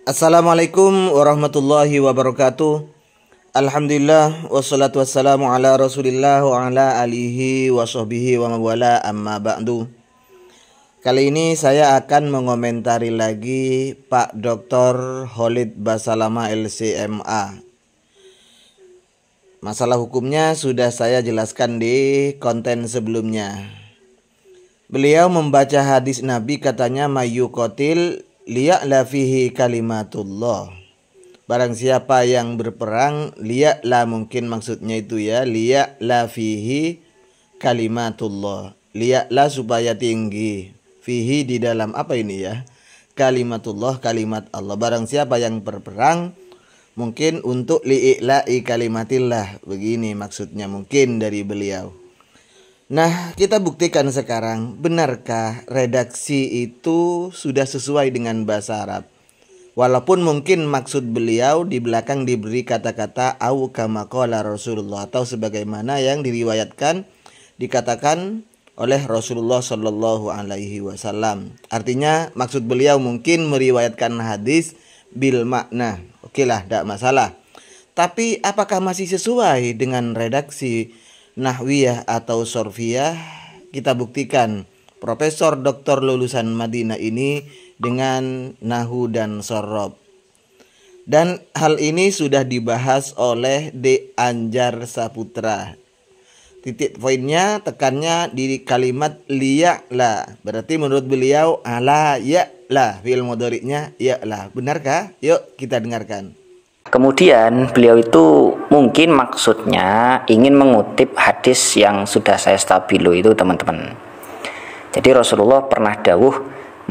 Assalamualaikum warahmatullahi wabarakatuh. Alhamdulillah wassalatu wassalamu ala Rasulillah wa ala alihi wa sahbihi wa mawala amma ba'du. Kali ini saya akan mengomentari lagi Pak Dr. Khalid Basalamah LCMA. Masalah hukumnya sudah saya jelaskan di konten sebelumnya. Beliau membaca hadis Nabi, katanya mayyuqatil liya'la fihi kalimatullah. Barang siapa yang berperang, liya'la mungkin maksudnya itu ya, liya'la fihi kalimatullah. Liya'la supaya tinggi, fihi di dalam apa ini ya, kalimatullah, kalimat Allah. Barang siapa yang berperang, mungkin untuk li'i'la'i kalimatillah, begini maksudnya mungkin dari beliau. Nah, kita buktikan sekarang, benarkah redaksi itu sudah sesuai dengan bahasa Arab? Walaupun mungkin maksud beliau di belakang diberi kata-kata au kama qala Rasulullah, atau sebagaimana yang diriwayatkan dikatakan oleh Rasulullah Shallallahu Alaihi Wasallam. Artinya maksud beliau mungkin meriwayatkan hadis bil makna. Oke lah, tidak masalah. Tapi apakah masih sesuai dengan redaksi nahwiyah atau sorfiyah? Kita buktikan Profesor Doktor lulusan Madinah ini dengan nahu dan sorob. Dan hal ini sudah dibahas oleh D. Anjar Saputra. Titik poinnya, tekannya di kalimat liya'la. Berarti menurut beliau ala ya'la, fi'il mudhari'nya ya'la. Benarkah? Yuk kita dengarkan. Kemudian beliau itu mungkin maksudnya ingin mengutip hadis yang sudah saya stabilo itu, teman-teman. Jadi Rasulullah pernah dawuh,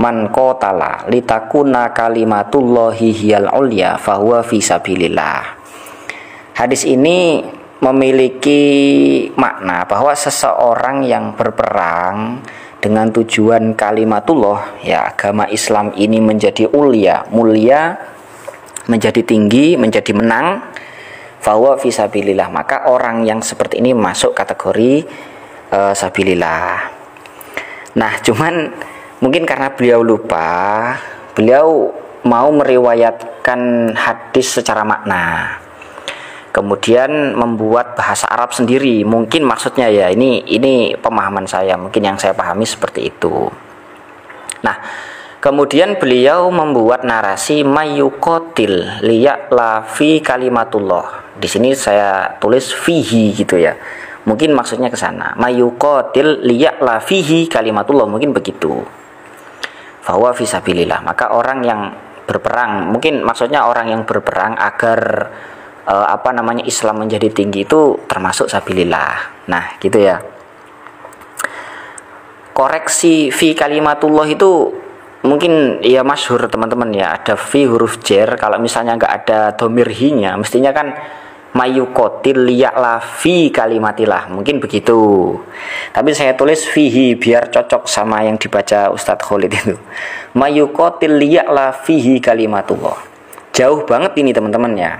man qatala litakuna kalimatullahi hiyal ulya fahuwa fi sabilillah. Hadis ini memiliki makna bahwa seseorang yang berperang dengan tujuan kalimatullah, ya agama Islam ini menjadi ulya, mulia, menjadi tinggi, menjadi menang, fahuwa fi sabilillah, maka orang yang seperti ini masuk kategori sabilillah. Nah, cuman mungkin karena beliau lupa, beliau mau meriwayatkan hadis secara makna, kemudian membuat bahasa Arab sendiri. Mungkin maksudnya ya, ini pemahaman saya, mungkin yang saya pahami seperti itu. Nah, kemudian beliau membuat narasi mayyuqatil liya'la fi kalimatullah. Di sini saya tulis fihi gitu ya. Mungkin maksudnya ke sana. Mayyuqatil liya'la fihi kalimatullah, mungkin begitu. Fahuwa fi sabilillah. Maka orang yang berperang, mungkin maksudnya orang yang berperang agar Islam menjadi tinggi itu termasuk sabilillah. Nah, gitu ya. Koreksi fi kalimatullah itu mungkin ya masyhur, teman-teman ya, ada fi huruf jar. Kalau misalnya nggak ada dhamir hi-nya, mestinya kan mayyuqatil liya'la fi kalimatillah, mungkin begitu. Tapi saya tulis fihi biar cocok sama yang dibaca Ustadz Khalid itu. Mayyuqatil liya'la fihi kalimatullah. Jauh banget ini, teman-teman ya.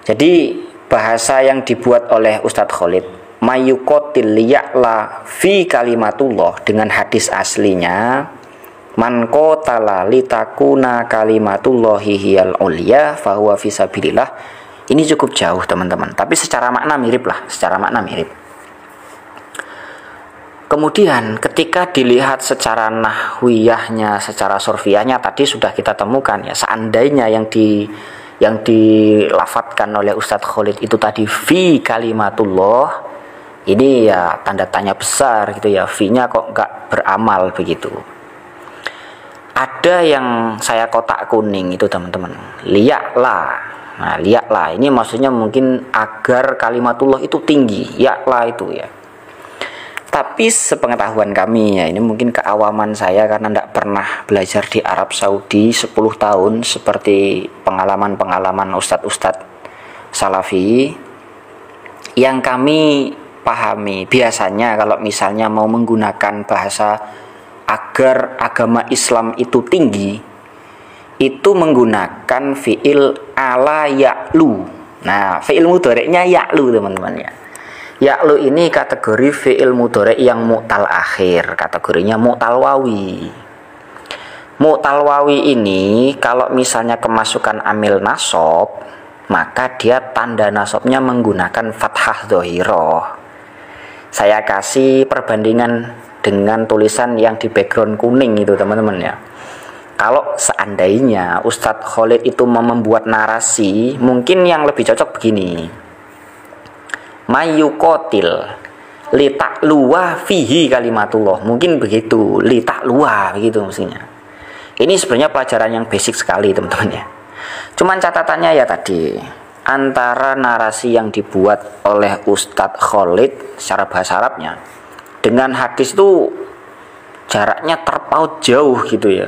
Jadi bahasa yang dibuat oleh Ustadz Khalid, mayyuqatil liya'la fi kalimatullah, dengan hadis aslinya man qatala litakuna kalimatullahi hiyal ulya fahuwa fi sabilillah. Ini cukup jauh, teman-teman, tapi secara makna mirip lah, secara makna mirip. Kemudian ketika dilihat secara nahwiyahnya, secara sorfiyahnya, tadi sudah kita temukan ya, seandainya yang dilafatkan oleh Ustadz Khalid itu tadi fi kalimatullah, ini ya tanda tanya besar gitu ya, fi-nya kok nggak beramal begitu. Ada yang saya kotak kuning itu, teman-teman, liya'la. Nah, liya'la ini maksudnya mungkin agar kalimatullah itu tinggi, ya'la itu ya. Tapi sepengetahuan kami ya, ini mungkin keawaman saya karena tidak pernah belajar di Arab Saudi 10 tahun seperti pengalaman-pengalaman ustadz-ustadz salafi. Yang kami pahami biasanya kalau misalnya mau menggunakan bahasa agar agama Islam itu tinggi, itu menggunakan fi'il ala ya'lu. Nah, fi'il mudhari'nya ya'lu, teman-teman ya. Ya'lu ini kategori fi'il mudhari' yang mu'tal akhir, kategorinya mu'tal wawi. Mu'tal wawi ini kalau misalnya kemasukan amil nasab, maka dia tanda nasabnya menggunakan fathah dhohiroh. Saya kasih perbandingan dengan tulisan yang di background kuning itu teman-teman ya. Kalau seandainya Ustadz Khalid itu membuat narasi, mungkin yang lebih cocok begini. Mayukotil litakluwa fihi kalimatullah. Mungkin begitu, litakluwa begitu mestinya. Ini sebenarnya pelajaran yang basic sekali teman-teman ya. Cuman catatannya ya tadi, antara narasi yang dibuat oleh Ustadz Khalid secara bahasa Arabnya dengan hadis itu jaraknya terpaut jauh gitu ya.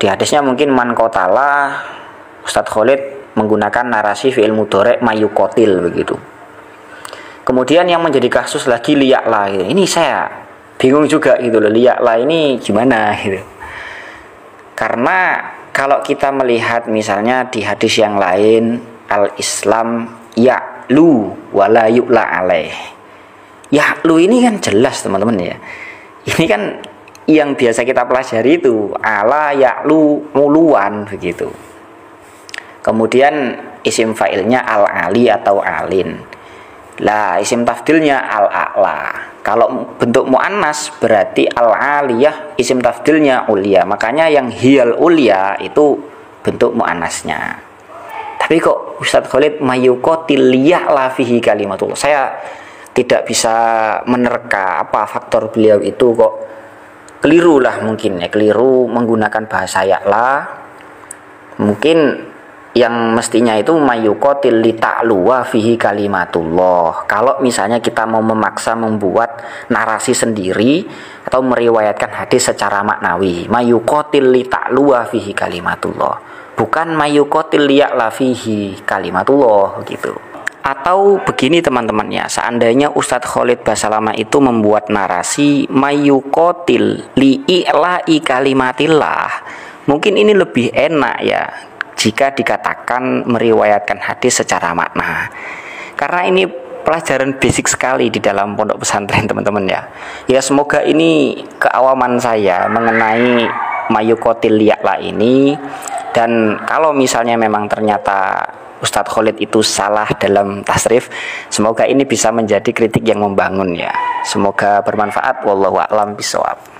Di hadisnya mungkin man qatala, Ustadz Khalid menggunakan narasi fi'il mudhari' mayuqatil begitu. Kemudian yang menjadi kasus lagi liya'la gitu. Ini saya bingung juga gitu loh, liya'la ini gimana gitu. Karena kalau kita melihat misalnya di hadis yang lain, al-Islam ya'lu wala yu'la alaih. Ya'lu ini kan jelas teman-teman ya. Ini kan yang biasa kita pelajari itu ala ya'lu muluan begitu. Kemudian isim fa'ilnya al-ali atau alin. Lah isim tafdilnya al-a'la. Kalau bentuk mu'annas berarti al-aliyah, isim tafdilnya ulia. Makanya yang hiyal ulia itu bentuk mu'annasnya. Tapi kok Ustadz Khalid mayuqatil liya'la fihi kalimatullah. Saya tidak bisa menerka apa faktor beliau itu kok keliru lah mungkin ya, keliru menggunakan bahasa ya'la. Mungkin yang mestinya itu mayuqatil lita'luwa fihi kalimatullah. Kalau misalnya kita mau memaksa membuat narasi sendiri atau meriwayatkan hadis secara maknawi, mayuqatil lita'luwa fihi kalimatullah, bukan mayuqatil liya'la fihi kalimatullah gitu. Atau begini teman-teman ya, seandainya Ustadz Khalid Basalamah itu membuat narasi mayuqatil li'i'la'i kalimatillah, mungkin ini lebih enak ya jika dikatakan meriwayatkan hadis secara makna. Karena ini pelajaran basic sekali di dalam pondok pesantren teman-teman ya. Ya semoga ini keawaman saya mengenai mayuqatil liya'la ini, dan kalau misalnya memang ternyata Ustadz Khalid itu salah dalam tasrif, semoga ini bisa menjadi kritik yang membangun ya. Semoga bermanfaat. Wallahu a'lam bishawab.